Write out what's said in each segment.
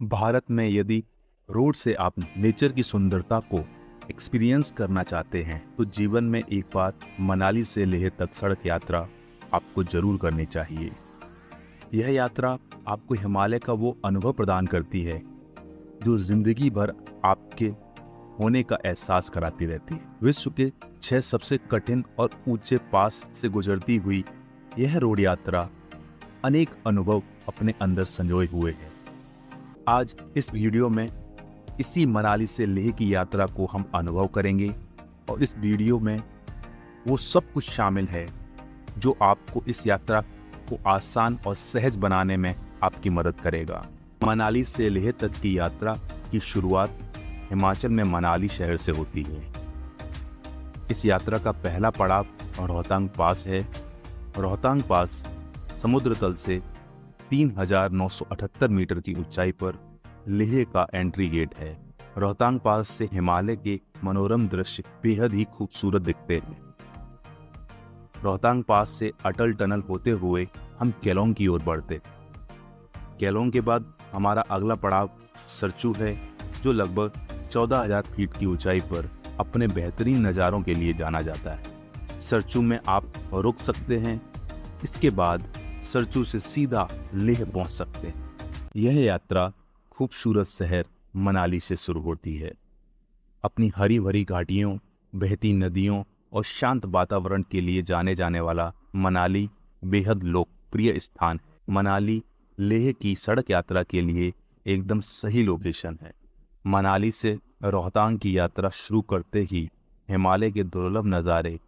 भारत में यदि रोड से आप नेचर की सुंदरता को एक्सपीरियंस करना चाहते हैं तो जीवन में एक बार मनाली से लेह तक सड़क यात्रा आपको जरूर करनी चाहिए। यह यात्रा आपको हिमालय का वो अनुभव प्रदान करती है जो जिंदगी भर आपके होने का एहसास कराती रहती है। विश्व के 6 सबसे कठिन और ऊंचे पास से गुजरती हुई यह रोड यात्रा अनेक अनुभव अपने अंदर संजोए हुए है। आज इस वीडियो में इसी मनाली से लेह की यात्रा को हम अनुभव करेंगे और इस वीडियो में वो सब कुछ शामिल है जो आपको इस यात्रा को आसान और सहज बनाने में आपकी मदद करेगा। मनाली से लेह तक की यात्रा की शुरुआत हिमाचल में मनाली शहर से होती है। इस यात्रा का पहला पड़ाव रोहतांग पास है। रोहतांग पास समुद्र तल से 3978 मीटर की ऊंचाई पर लेह का एंट्री गेट है। रोहतांग पास से हिमालय के मनोरम दृश्य बेहद ही खूबसूरत दिखते हैं। रोहतांग पास से अटल टनल होते हुए हम केलोंग की ओर बढ़ते। केलोंग के बाद हमारा अगला पड़ाव सरचू है जो लगभग 14,000 फीट की ऊंचाई पर अपने बेहतरीन नज़ारों के लिए जाना जाता है। सरचू में आप रुक सकते हैं। इसके बाद सरचू से सीधा लेह पहुंच सकते हैं। यह यात्रा खूबसूरत शहर मनाली से शुरू होती है। अपनी हरी भरी घाटियों, बहती नदियों और शांत वातावरण के लिए जाने जाने वाला मनाली बेहद लोकप्रिय स्थान है। मनाली लेह की सड़क यात्रा के लिए एकदम सही लोकेशन है। मनाली से रोहतांग की यात्रा शुरू करते ही हिमालय के दुर्लभ नज़ारे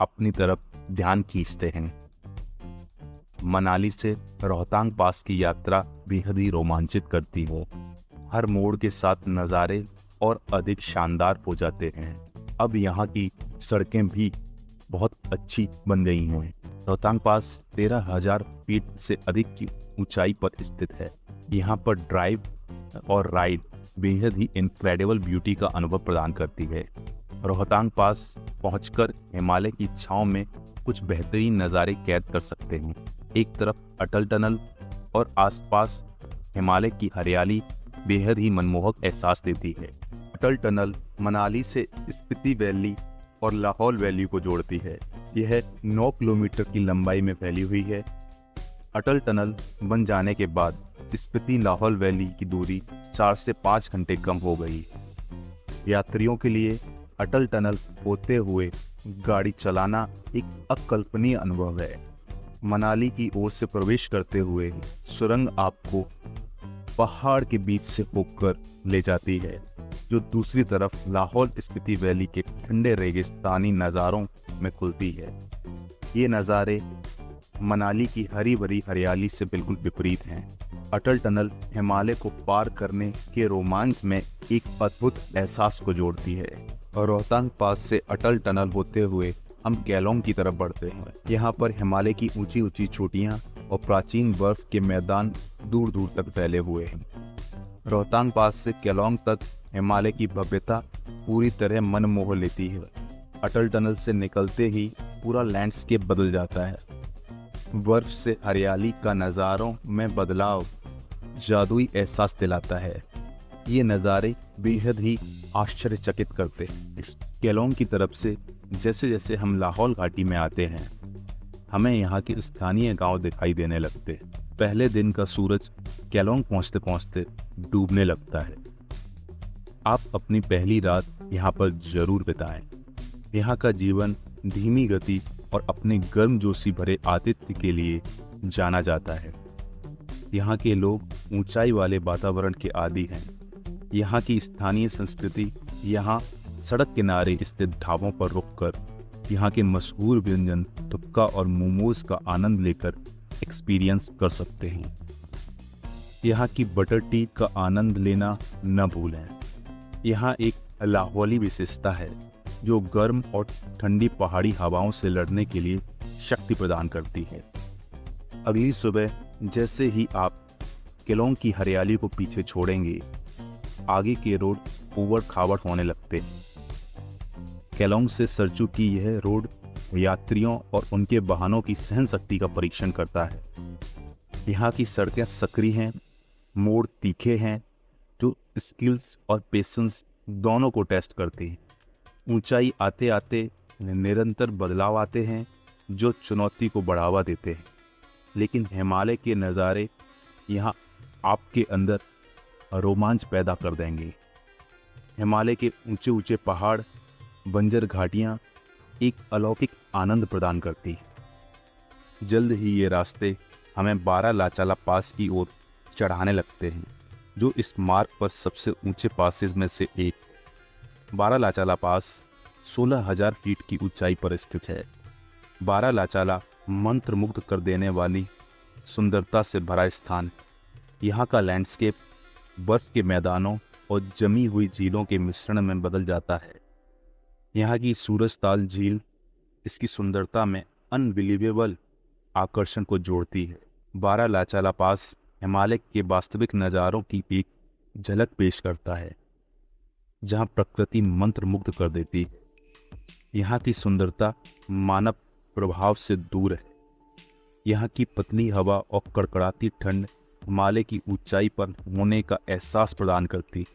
अपनी तरफ ध्यान खींचते हैं। मनाली से रोहतांग पास की यात्रा बेहद ही रोमांचित करती है। हर मोड़ के साथ नज़ारे और अधिक शानदार हो जाते हैं। अब यहाँ की सड़कें भी बहुत अच्छी बन गई हैं। रोहतांग पास 13,000 फीट से अधिक की ऊंचाई पर स्थित है। यहाँ पर ड्राइव और राइड बेहद ही इनक्रेडिबल ब्यूटी का अनुभव प्रदान करती है। रोहतांग पास पहुंचकर हिमालय की छांव में कुछ बेहतरीन नज़ारे कैद कर सकते हैं। एक तरफ अटल टनल और आसपास हिमालय की हरियाली बेहद ही मनमोहक एहसास देती है। अटल टनल मनाली से स्पीति वैली और लाहौल वैली को जोड़ती है। यह 9 किलोमीटर की लंबाई में फैली हुई है। अटल टनल बन जाने के बाद स्पीति लाहौल वैली की दूरी 4 से 5 घंटे कम हो गई। यात्रियों के लिए अटल टनल होते हुए गाड़ी चलाना एक अकल्पनीय अनुभव है। मनाली की ओर से प्रवेश करते हुए सुरंग आपको पहाड़ के बीच से होकर ले जाती है जो दूसरी तरफ लाहौल स्पीति वैली के ठंडे रेगिस्तानी नज़ारों में खुलती है। ये नज़ारे मनाली की हरी भरी हरियाली से बिल्कुल विपरीत हैं। अटल टनल हिमालय को पार करने के रोमांच में एक अद्भुत एहसास को जोड़ती है। और रोहतांग पास से अटल टनल होते हुए हम केलोंग की तरफ बढ़ते हैं। यहाँ पर हिमालय की ऊंची ऊंची चोटियाँ और प्राचीन बर्फ के मैदान दूर दूर तक फैले हुए हैं। रोहतांग पास से केलोंग तक हिमालय की भव्यता पूरी तरह मन मोह लेती है। अटल टनल से निकलते ही पूरा लैंडस्केप बदल जाता है। बर्फ से हरियाली का नज़ारों में बदलाव जादुई एहसास दिलाता है। ये नज़ारे बेहद ही आश्चर्यचकित करते हैं। केलोंग की तरफ से जैसे जैसे हम लाहौल घाटी में आते हैं हमें यहाँ के स्थानीय गांव दिखाई देने लगते हैं। पहले दिन का सूरज केलोंग पहुँचते पहुँचते डूबने लगता है। आप अपनी पहली रात यहाँ पर जरूर बिताएं। यहाँ का जीवन धीमी गति और अपने गर्मजोशी भरे आतिथ्य के लिए जाना जाता है। यहाँ के लोग ऊंचाई वाले वातावरण के आदी हैं। यहाँ की स्थानीय संस्कृति यहाँ सड़क किनारे स्थित ढाबों पर रुककर यहाँ के मशहूर व्यंजन थुक्का और मोमोज का आनंद लेकर एक्सपीरियंस कर सकते हैं। यहाँ की बटर टी का आनंद लेना न भूलें। यहाँ एक लाहौली विशेषता है जो गर्म और ठंडी पहाड़ी हवाओं से लड़ने के लिए शक्ति प्रदान करती है। अगली सुबह जैसे ही आप केलोंग की हरियाली को पीछे छोड़ेंगे आगे के रोड ऊबड़ खाबड़ होने लगते हैं। केलोंग से सरचू की यह रोड यात्रियों और उनके वाहनों की सहन शक्ति का परीक्षण करता है। यहाँ की सड़कें सकरी हैं, मोड़ तीखे हैं जो स्किल्स और पेशेंस दोनों को टेस्ट करती हैं। ऊंचाई आते आते निरंतर बदलाव आते हैं जो चुनौती को बढ़ावा देते हैं। लेकिन हिमालय के नज़ारे यहाँ आपके अंदर रोमांच पैदा कर देंगे। हिमालय के ऊंचे ऊंचे पहाड़, बंजर घाटियाँ एक अलौकिक आनंद प्रदान करती है। जल्द ही ये रास्ते हमें बारालाचाला पास की ओर चढ़ाने लगते हैं, जो इस मार्ग पर सबसे ऊंचे पासेस में से एक। बारालाचाला पास 16,000 फीट की ऊंचाई पर स्थित है। बारालाचाला मंत्रमुग्ध कर देने वाली सुंदरता से भरा स्थान। यहाँ का लैंडस्केप बर्फ के मैदानों और जमी हुई झीलों के मिश्रण में बदल जाता है। यहाँ की सूरजताल झील इसकी सुंदरता में अनबिलीवेबल आकर्षण को जोड़ती है। बारालाचाला पास हिमालय के वास्तविक नज़ारों की एक झलक पेश करता है, जहाँ प्रकृति मंत्रमुग्ध कर देती है। यहाँ की सुंदरता मानव प्रभाव से दूर है। यहाँ की पतली हवा और कड़कड़ाती ठंड हिमालय की ऊंचाई पर होने का एहसास प्रदान करती।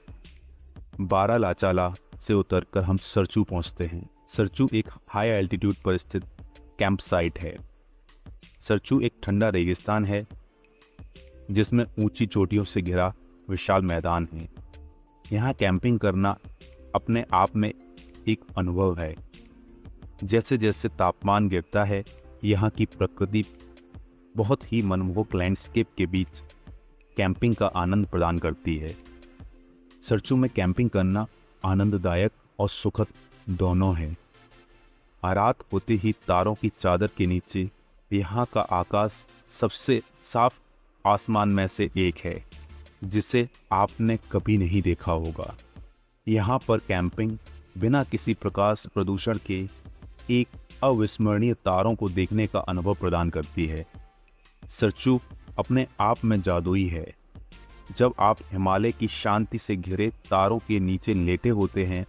बारालाचाला से उतरकर हम सरचू पहुँचते हैं। सरचू एक हाई एल्टीट्यूड पर स्थित कैंप साइट है। सरचू एक ठंडा रेगिस्तान है जिसमें ऊंची चोटियों से घिरा विशाल मैदान है। यहाँ कैंपिंग करना अपने आप में एक अनुभव है। जैसे जैसे तापमान गिरता है, यहाँ की प्रकृति बहुत ही मनमोहक लैंडस्केप के बीच कैंपिंग का आनंद प्रदान करती है। सरचू में कैंपिंग करना आनंददायक और सुखद दोनों है। रात होते ही तारों की चादर के नीचे यहाँ का आकाश सबसे साफ आसमान में से एक है, जिसे आपने कभी नहीं देखा होगा। यहाँ पर कैंपिंग बिना किसी प्रकाश प्रदूषण के एक अविस्मरणीय तारों को देखने का अनुभव प्रदान करती है। सरचू अपने आप में जादुई है। जब आप हिमालय की शांति से घिरे तारों के नीचे लेटे होते हैं,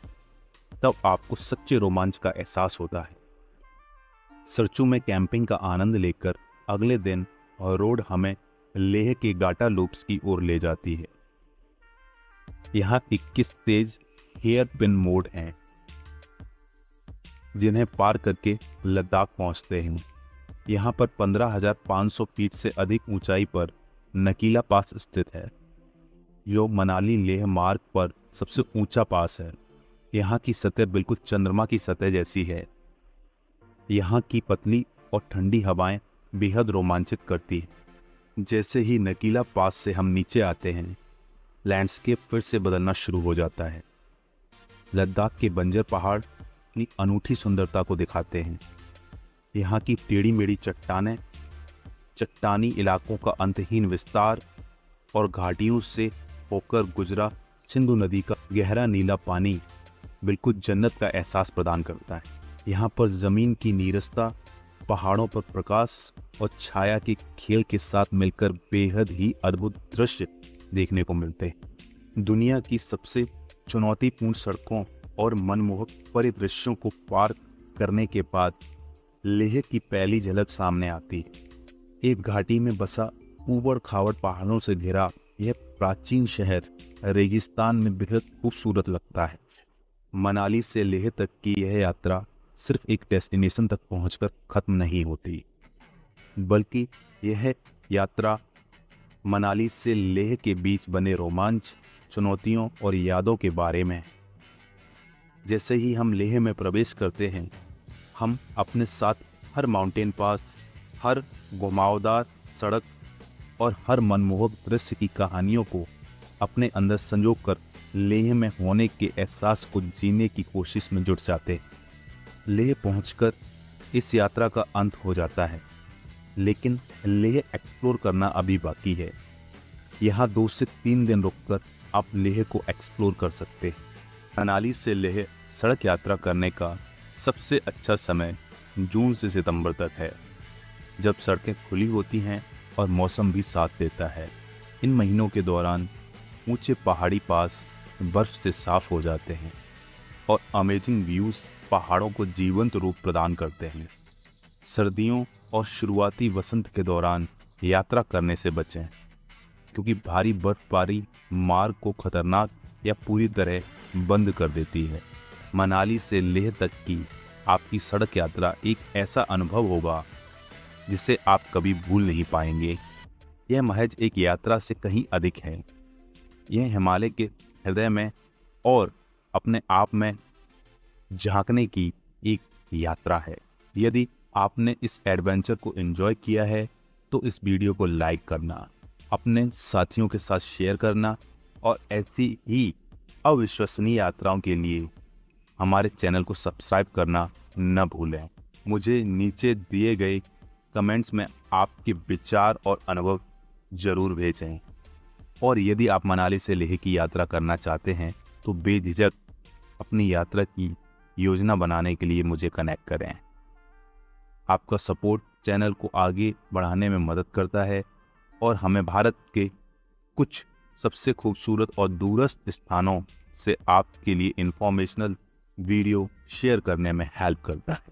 तब आपको सच्चे रोमांच का एहसास होता है। सरचू में कैंपिंग का आनंद लेकर अगले दिन रोड हमें लेह के गाटा लूप्स की ओर ले जाती है। यहाँ 21 तेज हेयर पिन मोड़ हैं, जिन्हें पार करके लद्दाख पहुँचते हैं। यहाँ पर 15,500 फीट से अधिक ऊंचाई पर नकीला पास स्थित है, जो मनाली लेह मार्ग पर सबसे ऊंचा पास है। यहाँ की सतह बिल्कुल चंद्रमा की सतह जैसी है। यहाँ की पतली और ठंडी हवाएं बेहद रोमांचित करती हैं। जैसे ही नकीला पास से हम नीचे आते हैं, लैंडस्केप फिर से बदलना शुरू हो जाता है। लद्दाख के बंजर पहाड़ अपनी अनूठी सुंदरता को दिखाते हैं। यहाँ की टेढ़ी मेढ़ी चट्टानें, चट्टानी इलाकों का अंतहीन विस्तार और घाटियों से होकर गुजरा सिंधु नदी का गहरा नीला पानी बिल्कुल जन्नत का एहसास प्रदान करता है। यहाँ पर ज़मीन की नीरसता, पहाड़ों पर प्रकाश और छाया के खेल के साथ मिलकर बेहद ही अद्भुत दृश्य देखने को मिलते हैं। दुनिया की सबसे चुनौतीपूर्ण सड़कों और मनमोहक परिदृश्यों को पार करने के बाद लेह की पहली झलक सामने आती है। एक घाटी में बसा ऊबड़ खाबड़ पहाड़ों से घिरा यह प्राचीन शहर रेगिस्तान में बेहद खूबसूरत लगता है। मनाली से लेह तक की यह यात्रा सिर्फ एक डेस्टिनेशन तक पहुंचकर खत्म नहीं होती, बल्कि यह यात्रा मनाली से लेह के बीच बने रोमांच, चुनौतियों और यादों के बारे में है। जैसे ही हम लेह में प्रवेश करते हैं, हम अपने साथ हर माउंटेन पास, हर घुमावदार सड़क और हर मनमोहक दृश्य की कहानियों को अपने अंदर संजो कर लेह में होने के एहसास को जीने की कोशिश में जुट जाते हैं। लेह पहुंचकर इस यात्रा का अंत हो जाता है, लेकिन लेह एक्सप्लोर करना अभी बाकी है। यहाँ 2 से 3 दिन रुककर आप लेह को एक्सप्लोर कर सकते हैं। मनाली से लेह सड़क यात्रा करने का सबसे अच्छा समय जून से सितंबर तक है, जब सड़कें खुली होती हैं और मौसम भी साथ देता है। इन महीनों के दौरान ऊंचे पहाड़ी पास बर्फ से साफ हो जाते हैं और अमेजिंग व्यूज़ पहाड़ों को जीवंत रूप प्रदान करते हैं। सर्दियों और शुरुआती वसंत के दौरान यात्रा करने से बचें। क्योंकि भारी बर्फबारी मार्ग को खतरनाक या पूरी तरह बंद कर देती है। मनाली से लेह तक की आपकी सड़क यात्रा एक ऐसा अनुभव होगा जिसे आप कभी भूल नहीं पाएंगे। यह महज एक यात्रा से कहीं अधिक है। यह हिमालय के हृदय में और अपने आप में झांकने की एक यात्रा है। यदि आपने इस एडवेंचर को एंजॉय किया है तो इस वीडियो को लाइक करना, अपने साथियों के साथ शेयर करना और ऐसी ही अविश्वसनीय यात्राओं के लिए हमारे चैनल को सब्सक्राइब करना न भूलें। मुझे नीचे दिए गए कमेंट्स में आपके विचार और अनुभव जरूर भेजें। और यदि आप मनाली से लेह की यात्रा करना चाहते हैं तो बेझिझक अपनी यात्रा की योजना बनाने के लिए मुझे कनेक्ट करें। आपका सपोर्ट चैनल को आगे बढ़ाने में मदद करता है और हमें भारत के कुछ सबसे खूबसूरत और दूरस्थ स्थानों से आपके लिए इंफॉर्मेशनल वीडियो शेयर करने में हेल्प करता है।